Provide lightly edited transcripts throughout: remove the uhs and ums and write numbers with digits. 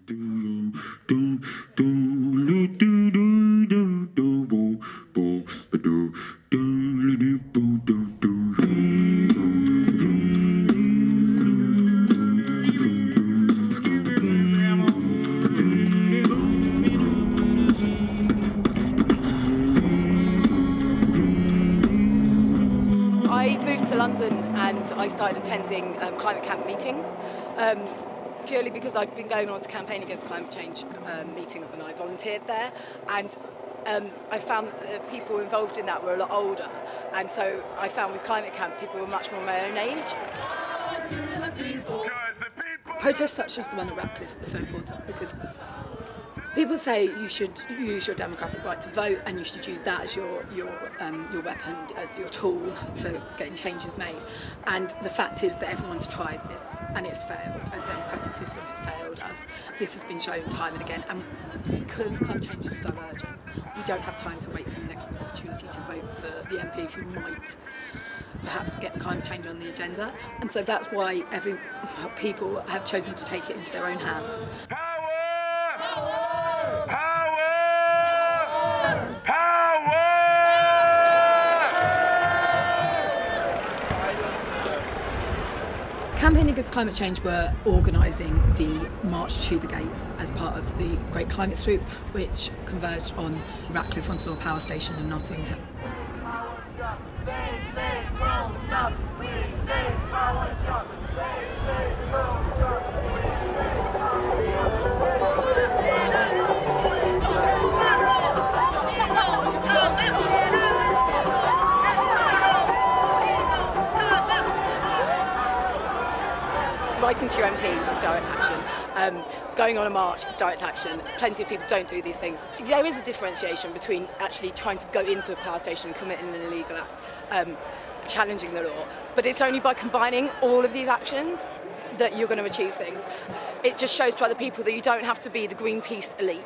I moved to London and I started attending climate camp meetings, purely because I've been going on to campaign against climate change meetings, and I volunteered there, and I found that the people involved in that were a lot older, and so I found with climate camp people were much more my own age. Protests such as the one at Ratcliffe are so important because people say you should use your democratic right to vote, and you should use that as your weapon, as your tool for getting changes made. And the fact is that everyone's tried this, and it's failed. A democratic system has failed us. This has been shown time and again. And because climate change is so urgent, we don't have time to wait for the next opportunity to vote for the MP who might perhaps get climate change on the agenda. And so that's why people have chosen to take it into their own hands. Campaigning Against Climate Change were organising the March to the Gate as part of the Great Climate Swoop, which converged on Ratcliffe on Soar Power Station in Nottingham. Writing to your MP is direct action. Going on a march is direct action. Plenty of people don't do these things. There is a differentiation between actually trying to go into a power station and committing an illegal act, challenging the law, but it's only by combining all of these actions that you're going to achieve things. It just shows to other people that you don't have to be the Greenpeace elite.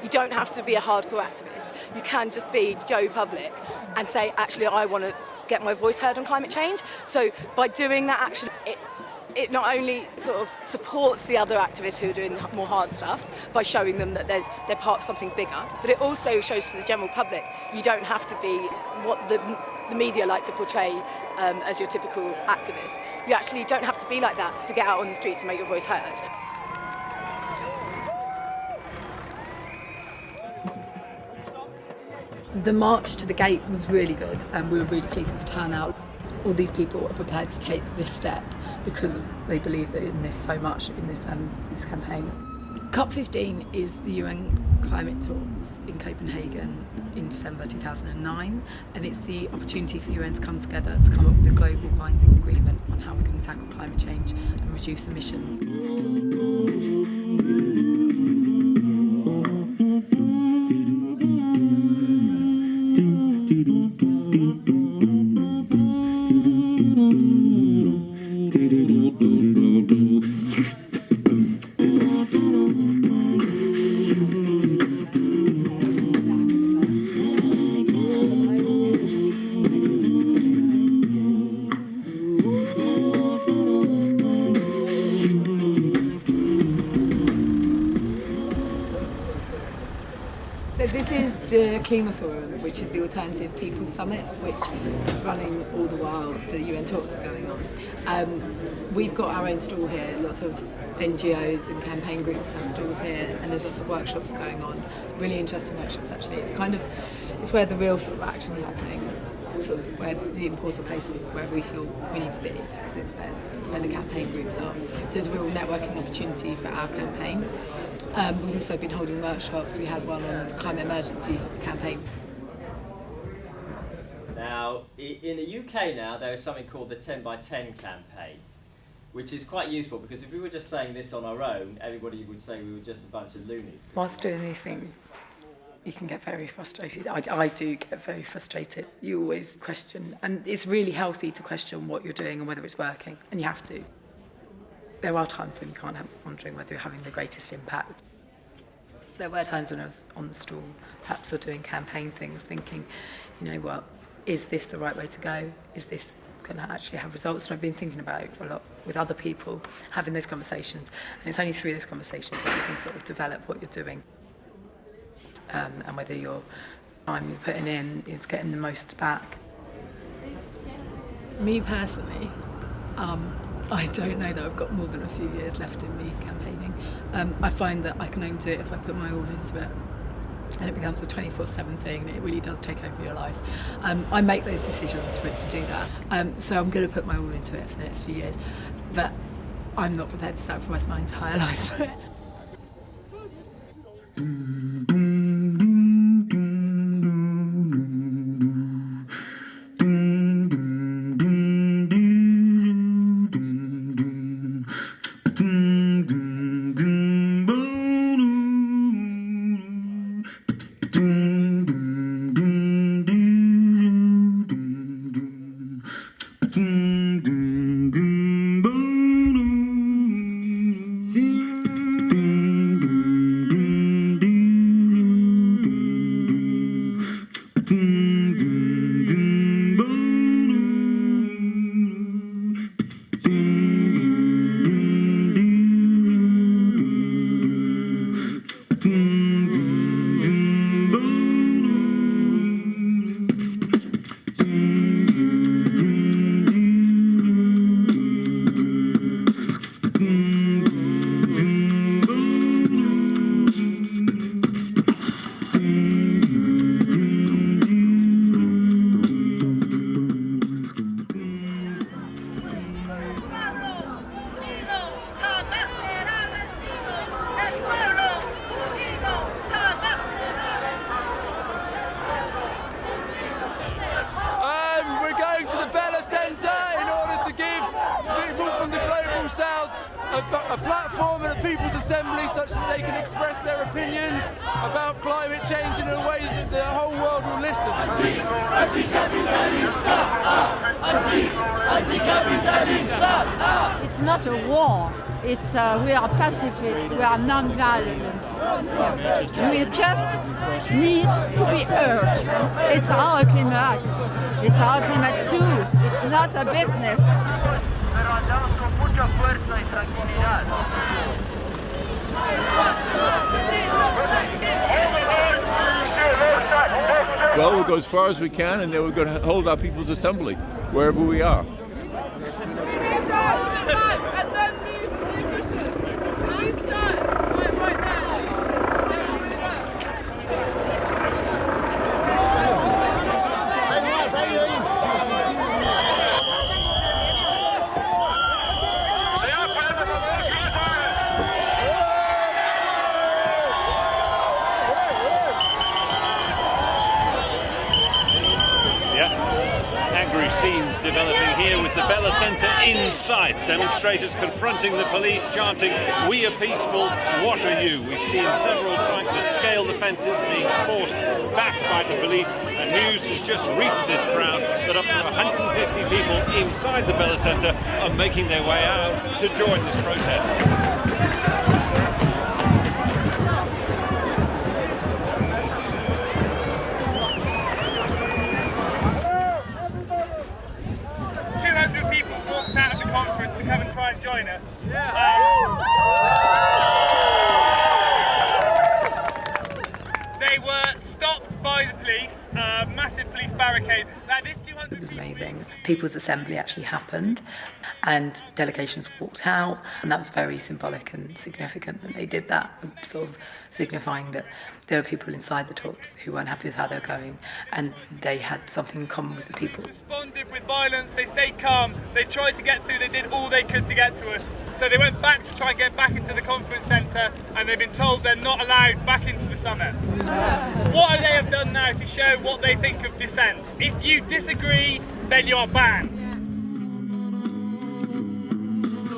You don't have to be a hardcore activist. You can just be Joe Public and say, actually, I want to get my voice heard on climate change. So by doing that action, it not only sort of supports the other activists who are doing more hard stuff by showing them that they're part of something bigger, but it also shows to the general public you don't have to be what the media like to portray as your typical activist. You actually don't have to be like that to get out on the streets and make your voice heard. The march to the gate was really good, and we were really pleased with the turnout. All these people are prepared to take this step because they believe in this so much in this campaign. COP15 is the UN climate talks in Copenhagen in December 2009, and it's the opportunity for the UN to come together to come up with a global binding agreement on how we're going to tackle climate change and reduce emissions. So this is the Klima Forum, which is the Alternative People's Summit, which is running all the while the UN talks are going on. We've got our own stall here. Lots of NGOs and campaign groups have stalls here, and there's lots of workshops going on. Really interesting workshops, actually. It's where the real sort of action's happening, sort of where the important place where we feel we need to be, because it's where the campaign groups are. So there's a real networking opportunity for our campaign. We've also been holding workshops. We had one on the climate emergency campaign. Now, in the UK now, there is something called the 10 by 10 campaign, which is quite useful, because if we were just saying this on our own, everybody would say we were just a bunch of loonies. Whilst doing these things, you can get very frustrated. I do get very frustrated. You always question, and it's really healthy to question what you're doing and whether it's working, and you have to. There are times when you can't help wondering whether you're having the greatest impact. There were times when I was on the stall, perhaps or doing campaign things, thinking, you know what, is this the right way to go? Is this going to actually have results? And I've been thinking about it a lot. with other people, having those conversations. And it's only through those conversations that you can sort of develop what you're doing. And whether your time you're putting in is getting the most back. Me personally, I don't know that I've got more than a few years left in me campaigning. I find that I can only do it if I put my all into it. And it becomes a 24/7 thing, and it really does take over your life. I make those decisions for it to do that. So I'm going to put my all into it for the next few years. But I'm not prepared to sacrifice my entire life for it. A platform and a people's assembly such that they can express their opinions about climate change in a way that the whole world will listen. It's not a war. It's we are pacific. We are non-violent. We just need to be heard. It's our climate. It's our climate too. It's not a business. Well, we'll go as far as we can, and then we're going to hold our people's assembly wherever we are. Scenes developing here with the Bella Centre in sight. Demonstrators confronting the police, chanting, "We are peaceful, what are you?" We've seen several trying to scale the fences, being forced back by the police. And news has just reached this crowd that up to 150 people inside the Bella Centre are making their way out to join this protest. 200 people walked out of the conference to come and try and join us. They were stopped by the police, massive police barricade. It was amazing. People's assembly actually happened and delegations walked out, and that was very symbolic and significant that they did that, sort of signifying that there were people inside the talks who weren't happy with how they were going, and they had something in common with the people. Responded with violence, they stayed calm, they tried to get through, they did all they could to get to us. So they went back to try and get back into the conference centre, and they've been told they're not allowed back into the summit. What they have done now to show what they think of dissent. If you disagree, then you're banned.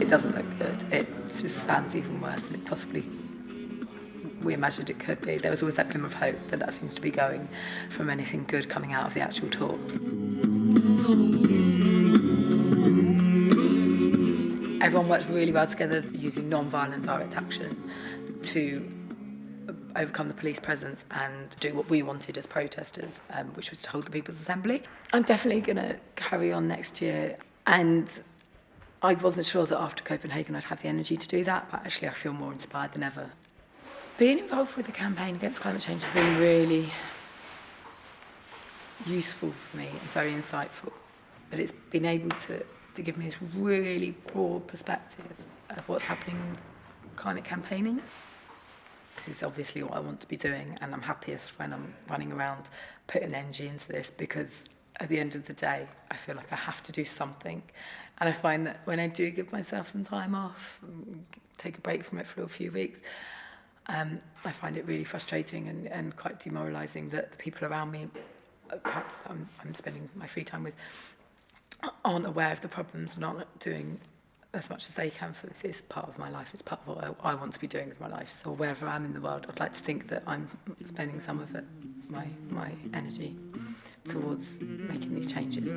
It doesn't look good. It just sounds even worse than it possibly we imagined it could be. There was always that glimmer of hope, but that seems to be going from anything good coming out of the actual talks. Everyone worked really well together using non-violent direct action to overcome the police presence and do what we wanted as protesters, which was to hold the People's Assembly. I'm definitely going to carry on next year, and I wasn't sure that after Copenhagen I'd have the energy to do that, but actually I feel more inspired than ever. Being involved with the campaign against climate change has been really useful for me and very insightful. But it's been able to give me this really broad perspective of what's happening in climate campaigning. This is obviously what I want to be doing, and I'm happiest when I'm running around putting energy into this, because at the end of the day I feel like I have to do something. And I find that when I do give myself some time off, take a break from it for a few weeks, I find it really frustrating and quite demoralising that the people around me, perhaps that I'm spending my free time with, aren't aware of the problems and aren't doing as much as they can for this. It's part of my life, it's part of what I want to be doing with my life. So wherever I'm in the world, I'd like to think that I'm spending some of it, my energy towards making these changes.